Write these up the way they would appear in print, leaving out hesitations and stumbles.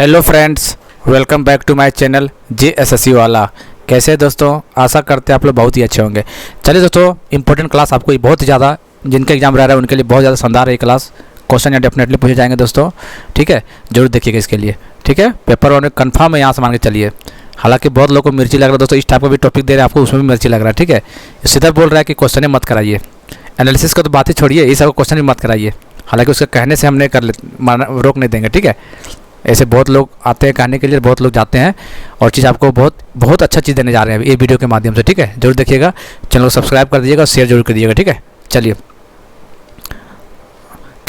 Hello friends, welcome back to my channel JSSC वाला। कैसे हैं दोस्तों? आशा करते हैं आप लोग बहुत ही अच्छे होंगे। चलिए दोस्तों, इंपॉर्टेंट क्लास आपको बहुत ही ज़्यादा, जिनका एग्जाम रह रहा है उनके लिए बहुत ज़्यादा शानदार है ये क्लास। क्वेश्चन या डेफिनेटली पूछे जाएंगे दोस्तों, ठीक है? जरूर देखिएगा इसके लिए, ठीक है? पेपर वन में कन्फर्म है, यहाँ से मान के चलिए। हालांकि बहुत लोगों को मिर्ची लग रहा है दोस्तों, इस टाइप का भी टॉपिक दे रहे हैं आपको, उसमें भी मिर्ची लग रहा है, ठीक है? सीधा बोल रहा है कि क्वेश्चन मत कराइए, एनालिसिस का तो बात ही छोड़िए, ये सब क्वेश्चन भी मत कराइए। हालांकि उसके कहने से हमने रोक नहीं देंगे, ठीक है? ऐसे बहुत लोग आते हैं कहने के लिए, बहुत लोग जाते हैं, और चीज़ आपको बहुत अच्छा चीज़ देने जा रहे हैं ये वीडियो के माध्यम से, ठीक है? जरूर देखिएगा, चैनल को सब्सक्राइब कर दीजिएगा और शेयर जरूर करिएगा, ठीक है? चलिए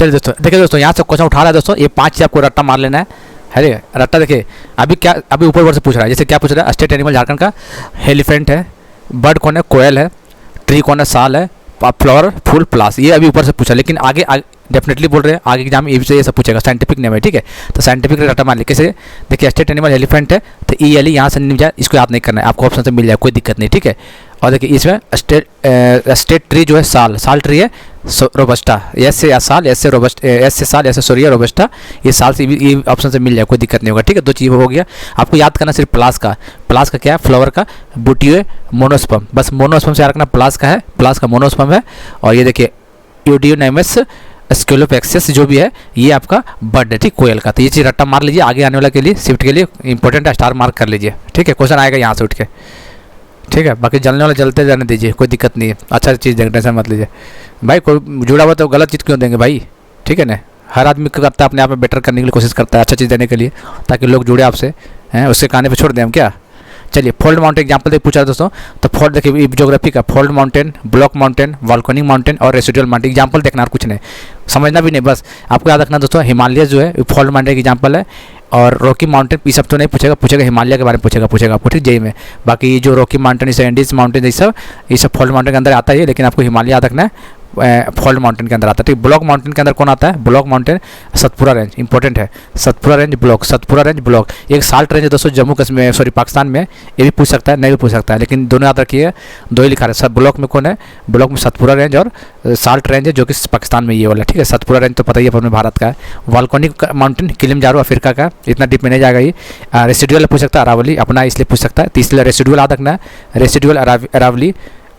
दोस्तों, देखिए दोस्तों, यहाँ से क्वेश्चन उठा रहा है दोस्तों, ये 5 चीज़ आपको रट्टा मार लेना है। अरे रट्टा देखिए, अभी ऊपर ऊपर से पूछ रहा है। जैसे क्या पूछ रहा है? स्टेट एनिमल झारखंड का एलिफेंट है, बर्ड कौन है? कोयल है, ट्री कौन है? साल है, फ्लावर फूल प्लास, ये अभी ऊपर से पूछा। लेकिन आगे डेफिनेटली बोल रहे हैं, आगे एग्जाम ये सब पूछेगा। साइंटिफिक नेम है, ठीक है? तो साइंटिफिक डाटा मान ली कैसे? देखिए, स्टेट एनिमल एलिफेंट है तो ELE यहाँ से नहीं जाए, इसको याद नहीं करना है, आपको ऑप्शन से मिल जाए, कोई दिक्कत नहीं, ठीक है? और देखिए इसमें स्टेट ट्री जो है साल ट्री है, रोबस्टा, एस से साल, एस से साल, एस से सोरिया, रोबस्टा, ये साल से ये ऑप्शन से मिल जाए, कोई दिक्कत नहीं होगा, ठीक है? 2 चीज़ हो गया। आपको याद करना सिर्फ प्लास का क्या है? फ्लावर का बुटियो मोनोस्पर्म, बस मोनोस्पर्म से याद रखना, प्लास का है, प्लास का मोनोस्पर्म है। और ये देखिए यूडियोनाइमस स्केलोपेक्सिस जो भी है, ये आपका बर्ड है, ठीक? कोयल का। तो ये चीज़ रट्टा मार लीजिए, आगे आने वाला के लिए शिफ्ट के लिए इंपॉर्टेंट है, स्टार मार्क कर लीजिए, ठीक है? क्वेश्चन आएगा यहाँ से उठ के, ठीक है? बाकी जलने वाला जलते जाने दीजिए, कोई दिक्कत नहीं है। अच्छा चीज़ देंगे, टेंशन मत लीजिए भाई। कोई जुड़ा हुआ तो गलत चीज़ क्यों देंगे भाई, ठीक है ना? हर आदमी को करता है अपने आप में बेटर करने की कोशिश करता है, अच्छा चीज़ देने के लिए, ताकि लोग जुड़े आपसे, हैं? उसके कहने पे छोड़ दें हम क्या? चलिए, फोल्ड माउंटेन एग्जाम्पल देख पूछा है दोस्तों। तो फोल्ड देखिए, ज्योग्राफी का fold mountain, block mountain, volcanic mountain और रेसिडुअल माउंटेन। एग्जाम्पल देखना और कुछ नहीं, समझना भी नहीं, बस आपको याद रखना दोस्तों। हिमालय जो है फोल्ड माउंटेन एग्जाम्पल है, और रॉकी माउंटेन ये सब तो नहीं पूछेगा हिमालय के बारे में पूछेगा आपको, ठीक? जेई में। बाकी जो रॉकी माउंटेन, एंडीज माउंटेन, ये सब फोल्ड माउंटेन के अंदर आता है, लेकिन आपको हिमालय याद रखना है, फोल्ड माउंटेन के अंदर आता है, ठीक? ब्लॉक माउंटेन के अंदर कौन आता है? Block mountain Satpura range, important है। सतपुरा रेंज ब्लॉक एक साल्ट रेंज है दोस्तों, जम्मू कश्मीर, सॉरी पाकिस्तान में। ये भी पूछ सकता है, नहीं भी पूछ सकता है, लेकिन दोनों याद रखिए, 2 ही लिखा है। सब ब्लॉक में कौन है? ब्लॉक में सतपुरा रेंज और साल्ट रेंज है, जो कि पाकिस्तान में ये वाला, ठीक है? सतपुरा रेंज तो पता ही है अपने भारत का है। वॉल्केनिक माउंटेन किलिमंजारो अफ्रीका का, इतना डीप में नहीं जाएगा ये। रेसिडुअल पूछ सकता है, अरावली अपना, इसलिए पूछ सकता है, तो इसलिए रेसिडुअल याद रखना है। रेसिडुअल अरावली,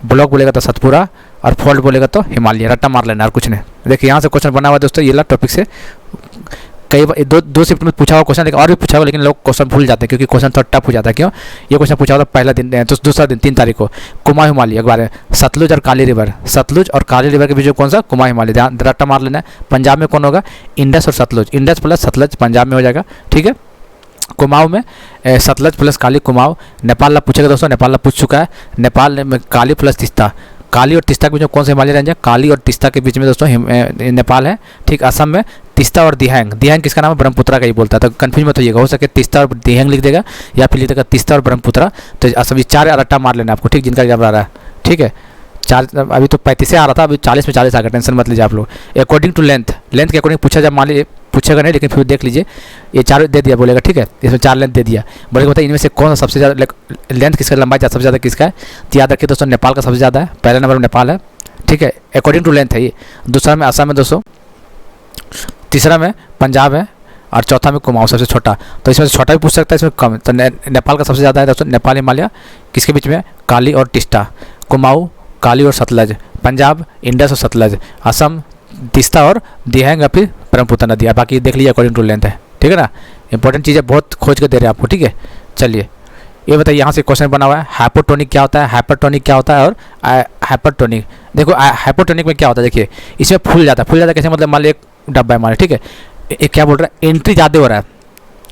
ब्लॉक बोलेगा तो सतपुरा, और फोल्ड बोलेगा तो हिमालय। रट्टा मार लेना और कुछ नहीं। देखिए यहाँ से क्वेश्चन बना हुआ है दोस्तों, ये ला टॉपिक से कई बार दो शिफ्ट में पूछा हुआ क्वेश्चन, लेकिन और भी पूछा हुआ, लेकिन लोग क्वेश्चन भूल जाते हैं क्योंकि क्वेश्चन थोड़ा टफ हो जाता है। क्यों? ये क्वेश्चन पूछा हुआ था पहला दिन, तो दूसरा दिन 3 तारीख को। कुमाऊं हिमालय एक बार, सतलुज और काली रिवर, सतलुज और काली रिवर के बीच में कौन सा? कुमाऊं हिमालय। ध्यान रट्टा मार लेना है। पंजाब में कौन होगा? इंडस और सतलुज, इंडस प्लस सतलुज पंजाब में हो जाएगा, ठीक है? कुमाऊं में सतलज प्लस काली, कुमाऊं। नेपाल ला पूछेगा दोस्तों, नेपाल ला पूछ चुका है। नेपाल में काली प्लस तीस्ता, काली और तीस्ता के बीच में कौन सा हिमालय रेंज है? काली और तीस्ता के बीच में दोस्तों नेपाल है, ठीक? असम में तीस्ता और दिहांग, दिहांग किसका नाम है? ब्रह्मपुत्रा का ही बोलता है, तो कन्फ्यूज मत होइएगा, हो सके तीस्ता और दिहांग लिख देगा, या फिर लिख देगा तीस्ता और ब्रह्मपुत्रा। तो असम, ये 4 रट्टा मार लेना आपको, ठीक? जिनका एग्जाम आ रहा है, ठीक है? 4, अभी तो 35 से आ रहा था, अभी 40 में 40 आ गया, टेंशन मत लीजिए आप लोग। अकॉर्डिंग टू लेंथ के अकॉर्डिंग पूछा जाए, मान लीजिए पूछेगा नहीं, लेकिन फिर देख लीजिए, ये 4 दे दिया बोलेगा, ठीक है? इसमें 4 लेंथ दे दिया, बोलेगा बताइए इनमें से कौन सा सबसे ज़्यादा लेंथ किसका, लंबाई सबसे ज़्यादा किसका है? तो याद रखिए दोस्तों, नेपाल का सबसे ज़्यादा है, पहले नंबर में नेपाल है, ठीक है? अकॉर्डिंग टू लेंथ है ये। दूसरा में असम है दोस्तों, तीसरा में पंजाब है, और चौथा में कुमाऊं सबसे छोटा। तो इसमें से छोटा भी पूछ सकता है, इसमें कम। तो नेपाल का सबसे ज़्यादा है दोस्तों, नेपाल हिमालय किसके बीच में? काली और तीस्ता, कुमाऊं काली और सतलज, पंजाब इंडस और सतलज, असम तीस्ता और दिहांग या फिर ब्रह्मपुत्र नदी। बाकी देख लीजिए अकॉर्डिंग टू लेंथ है, ठीक है ना? इंपॉर्टेंट चीज़ें बहुत खोज के दे रहे हैं आपको, ठीक है? चलिए ये बताइए, यहाँ से क्वेश्चन बना हुआ है, हाइपोटोनिक क्या होता है? हाइपरटोनिक क्या होता है? और हाइपरटोनिक, देखो हाइपोटोनिक में क्या होता है? देखिए इसमें फूल जाता है कैसे? मतलब मान लो एक डब्बा है मान लो, ठीक है? एक क्या बोल रहा है? एंट्री ज़्यादा हो रहा है,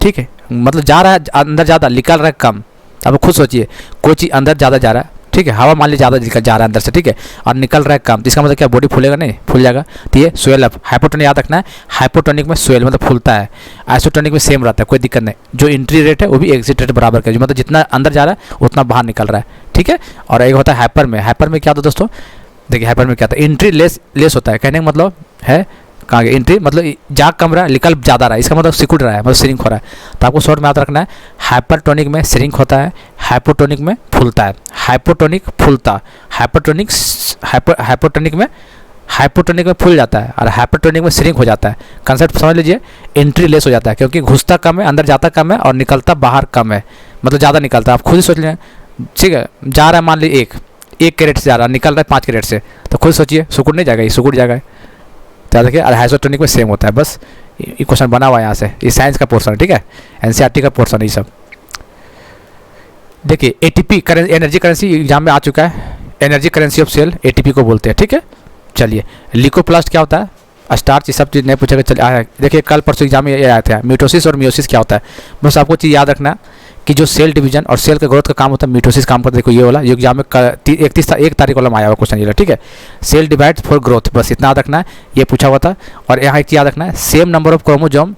ठीक है? मतलब जा रहा है अंदर ज़्यादा, निकल रहा है कम। अब खुद सोचिए, कोई चीज़ अंदर ज़्यादा जा रहा है, ठीक है? हवा मान लीजिए ज़्यादा जा रहा है अंदर से, ठीक है? और निकल रहा है कम, तो इसका मतलब क्या? बॉडी फूलेगा नहीं? फूल जाएगा। तो ये स्वेल अप, हाइपोटोनिक याद रखना है। हाइपोटोनिक में स्वेल मतलब फूलता है, आइसोटोनिक में सेम रहता है, कोई दिक्कत नहीं। जो एंट्री रेट है वो भी एग्जिट रेट बराबर का, जो मतलब जितना अंदर जा रहा है उतना बाहर निकल रहा है, ठीक है? और एक होता है हाइपर में क्या होता है दोस्तों? देखिए हाइपर में क्या होता है? एंट्री लेस होता है, कहने का मतलब है कहाँ गया? एंट्री मतलब जा कम रहा है, निकल ज़्यादा रहा है, इसका मतलब सिकुड़ रहा है, मतलब श्रिंक हो रहा है। तो आपको शॉर्ट में याद रखना है, हाइपरटोनिक में श्रिंक होता है, हाइपोटोनिक में फूलता है। हाइपोटोनिक फूलता, हाइपोटोनिक में हाइपोटोनिक में फूल जाता है और हाइपरटोनिक में श्रिंक हो जाता है। कंसेप्ट समझ लीजिए, एंट्री लेस हो जाता है क्योंकि घुसता कम है, अंदर जाता कम है और निकलता बाहर कम है, मतलब ज़्यादा निकलता है। आप खुद ही सोच लें, ठीक है, जा रहा है मान लीजिए एक कैरेट से जा रहा है, निकल रहा है 5 कैरेट से, तो खुद सोचिए सिकुड़ नहीं जाएगा, ये सिकुड़ जाएगा। तो याद रखिए, और हाइसोटोनिक में सेम होता है। बस ये क्वेश्चन बना हुआ है यहाँ से, ये साइंस का पोर्सन है, ठीक है, एनसीईआरटी का पोर्सन है ये सब। देखिए एटीपी एनर्जी करेंसी एग्जाम में आ चुका है, energy currency of cell ATP को बोलते हैं, ठीक है। चलिए लिकोप्लास्ट क्या होता है, स्टार्च, ये सब चीज़ नहीं पूछेगा। चलिए देखिए कल परसों एग्जाम में ये आया था, मिटोसिस और मियोसिस क्या होता है। बस आपको चीज़ याद रखना कि जो सेल डिवीजन और सेल का ग्रोथ का काम होता है, मिटोसिस काम करता है। देखो ये वाला ये एग्जाम में 1 तारीख वाला आया हुआ क्वेश्चन ये, ठीक है। सेल डिवाइड फॉर ग्रोथ, बस इतना याद रखना है, ये पूछा हुआ था। और यहाँ एक याद रखना है, same number of chromosome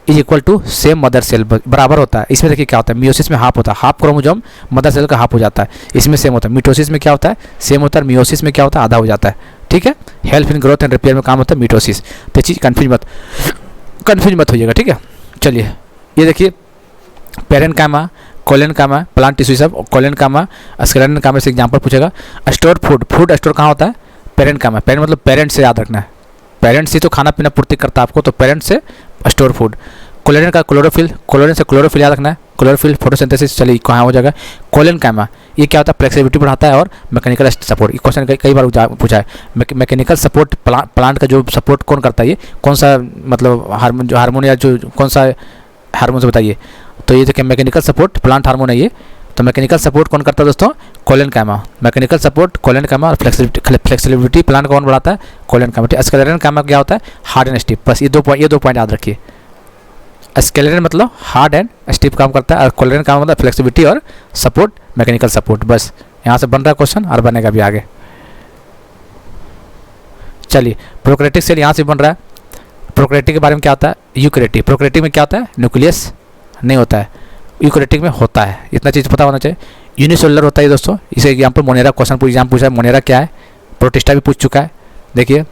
is equal to same mother cell, बराबर होता है। इसमें देखिए क्या होता है, मियोसिस में हाफ होता है, हाफ क्रोमोजोम मदर सेल का हाफ हो जाता है, इसमें सेम होता है। मिटोसिस में क्या होता है, सेम होता है, मियोसिस में क्या होता है, आधा हो जाता है, ठीक है। Help in growth and repair में काम होता है मिटोसिस। तो चीज़ कन्फ्यूज मत होइएगा, ठीक है। चलिए ये देखिए पेरेन्काइमा, कोलेनकाइमा, प्लांट टिश्यू सब, कोलेनकाइमा, स्क्लेरेनकाइमा से एग्जाम्पल पूछेगा। स्टोर फूड स्टोर कहाँ होता है, पेरेन्काइमा। पेरेंट मतलब पेरेंट से याद रखना है, पेरेंट्स ही तो खाना पीना पूर्ति करता है आपको, तो पेरेंट से स्टोर फूड। कोलेन का क्लोरोफिल, कोलोन से क्लोरोफिल याद रखना है, क्लोरोफिल फोटोसिंथेसिस। चलिए कहाँ हो जाएगा, कोलेनकाइमा, ये क्या होता है, फ्लेक्सिबिलिटी बढ़ाता है और मैकेनिकल सपोर्ट। ये क्वेश्चन कई बार पूछा है, मैकेनिकल सपोर्ट प्लांट का जो सपोर्ट कौन करता है, ये कौन सा मतलब हार्मोन या जो कौन सा हार्मोन से बताइए। तो ये देखिए मैकेनिकल सपोर्ट प्लांट हार्मोन है ये, तो मैकेनिकल सपोर्ट कौन करता है दोस्तों, कोलेनकाइमा। मैकेनिकल सपोर्ट कोलेनकाइमा और फ्लेक्सिबिलिटी प्लांट कौन बढ़ाता है, कोलेनकाइमा। स्क्लेरेनकाइमा क्या होता है, हार्ड एंड स्टिफ। बस ये दो पॉइंट याद रखिए। स्केलेटन मतलब हार्ड एंड स्टिफ काम करता है और कोलेनकाइमा मतलब फ्लेक्सिबिलिटी और सपोर्ट, मैकेनिकल सपोर्ट। बस यहाँ से बन रहा है क्वेश्चन और बनेगा भी आगे। चलिए प्रोकैरियोटिक सेल यहाँ से बन रहा है। प्रोकैरियोटिक के बारे में क्या होता है, यूकैरियोटिक। प्रोकैरियोटिक में क्या होता है, न्यूक्लियस नहीं होता है, यूकैरियोटिक में होता है, इतना चीज़ पता होना चाहिए। यूनिसेलुलर होता है दोस्तों, इसे एग्जाम्पल मोनेरा क्वेश्चन एग्जाम पूछा है, मोनेरा क्या है, प्रोटिस्टा भी पूछ चुका है। देखिए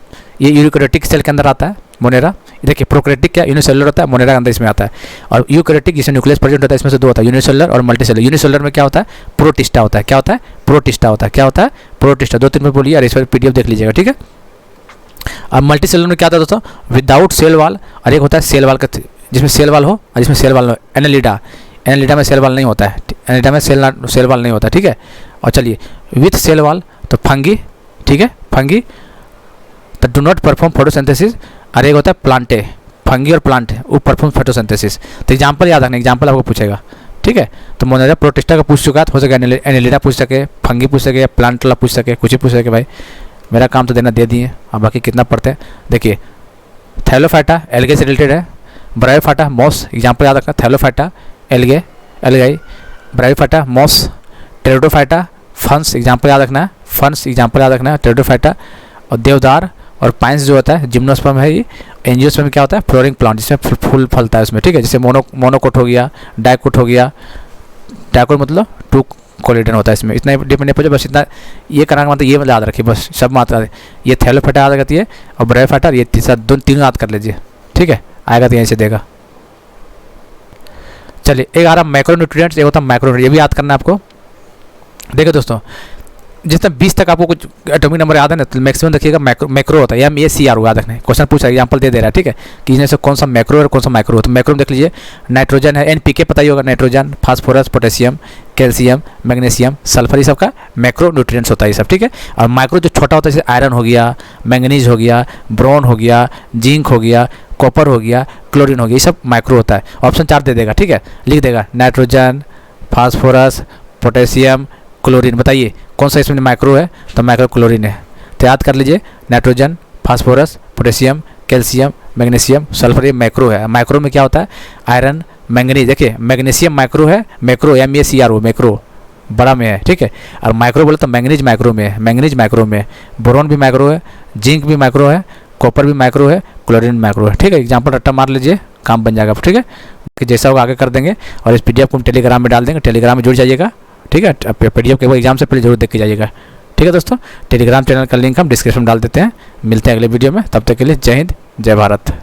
ये यूकैरियोटिक सेल के अंदर आता है मोनेरा। देखिए प्रोकैरियोटिक क्या यूनिसेलुलर होता है, मोनेरा के अंदर इसमें आता है। और यूकैरियोटिक जिसमें न्यूक्लियस प्रेजेंट होता है, इसमें से दो होता है, यूनिसेलुलर और मल्टीसेलुलर। यूनिसेलुलर में क्या होता है, प्रोटिस्टा होता है। क्या होता है, प्रोटिस्टा होता है। क्या होता है, प्रोटिस्टा। 2-3 में बोलिए और इस पर पीडीएफ देख लीजिएगा, ठीक है। अब मल्टीसेलुलर में क्या होता है दोस्तों, विदाउट सेल वाल, और एक होता है सेल वाल का जिसमें सेल वाल हो और जिसमें सेल वाल हो। एनेलिडा, एनेलिडा में सेल वाल नहीं होता है, एनेलिडा में सेल वाल नहीं होता, ठीक है। और चलिए विथ सेल वाल तो फंगी, ठीक है, फंगी तो डू नॉट परफॉर्म फोटोसिंथेसिस। और एक होता है प्लांटे, फंगी और प्लांट वो परफॉर्म फोटोसिंथेसिस। तो एग्जाम्पल याद रखना, एग्जाम्पल आपको पूछेगा, ठीक है। तो मोनेरा प्रोटिस्टा का पूछ चुका है, हो सके एनेलिडा पूछ सके, फंगी पूछ सके, या प्लांट वाला पूछ सके, कुछ ही पूछ सके। भाई मेरा काम तो देना दे दिए, अब बाकी कितना पढ़ते हैं। देखिए थैलोफाइटा एल्गे से रिलेटेड है, ब्रायोफाइटा मॉस, एग्जाम्पल याद रखना, thallophyta algae algae, bryophyta moss, pteridophyta ferns, example याद रखना है, फंस एग्जाम्पल याद रखना है, टेरिडोफाइटा। और देवदार और पाइन्स जो होता है जिम्नोस्पर्म है ये। एंजियोस्पर्म में क्या होता है, फ्लोरिंग प्लांट जिसमें फूल फलता है उसमें, ठीक है। जैसे मोनोकोट हो गया, डाइकोट हो गया, डाइकोट मतलब 2 कोलेडन होता है इसमें। इतना डिपेंड नहीं पूछे, बस इतना ये करना का मतलब ये याद रखिए, बस सब मात्रा ये थैलोफाइटा याद करती है और ब्रायोफाइटा, ये तीनों याद कर लीजिए, ठीक है। आएगा तो यहीं से देगा। चलिए एक आ रहा मैक्रो न्यूट्रिएंट्स, एक होता है माइक्रो, ये भी याद करना है आपको। देखो दोस्तों जितना 20 तक आपको कुछ एटॉमिक नंबर याद है ना, तो मैक्सिमम देखिएगा मैक्रो होता है, या MACR याद रखना है। क्वेश्चन पूछा एग्जांपल दे रहा है, ठीक है, कि इनमें से कौन सा मैक्रो और कौन सा माइक्रो है। तो मैक्रो में देख लीजिए नाइट्रोजन है, NPK पता ही होगा, nitrogen, phosphorus, potassium, calcium, magnesium, sulphur, ये सब का मैक्रो न्यूट्रिएंट्स होता है ये सब, ठीक है। और माइक्रो जो छोटा होता है जैसे आयरन हो गया, मैंगनीज हो गया, ब्रोन हो गया, जिंक हो गया, कॉपर हो गया, क्लोरीन हो गया, ये सब माइक्रो होता है। ऑप्शन 4 दे देगा, ठीक है, लिख देगा नाइट्रोजन, फास्फोरस, पोटेशियम, क्लोरीन। बताइए कौन सा इसमें माइक्रो है, तो माइक्रो क्लोरीन है। तो याद कर लीजिए nitrogen, phosphorus, potassium, calcium, magnesium, sulphur, ये मैक्रो है। माइक्रो में क्या होता है, आयरन, मैंगनीज। देखिए मैग्नीशियम माइक्रो है, मैक्रो MACRO मैक्रो बड़ा में है, ठीक है। और माइक्रो बोले तो मैंगनीज माइक्रो में है, मैंगनीज माइक्रो में है, बोरोन भी माइक्रो है, जिंक भी माइक्रो है, कॉपर भी माइक्रो है, क्लोरीन माइक्रो है, ठीक है। एग्जाम्पल रट्टा मार लीजिए, काम बन जाएगा, ठीक है। कि जैसा होगा आगे कर देंगे। और इस PDF को हम टेलीग्राम में डाल देंगे, टेलीग्राम में जुड़ जाइएगा, ठीक है। PDF के वो एग्जाम से पहले जरूर देख के जाइएगा, ठीक है दोस्तों। टेलीग्राम चैनल का लिंक हम डिस्क्रिप्शन में डाल देते हैं। मिलते हैं अगले वीडियो में, तब तक के लिए जय हिंद, जय भारत।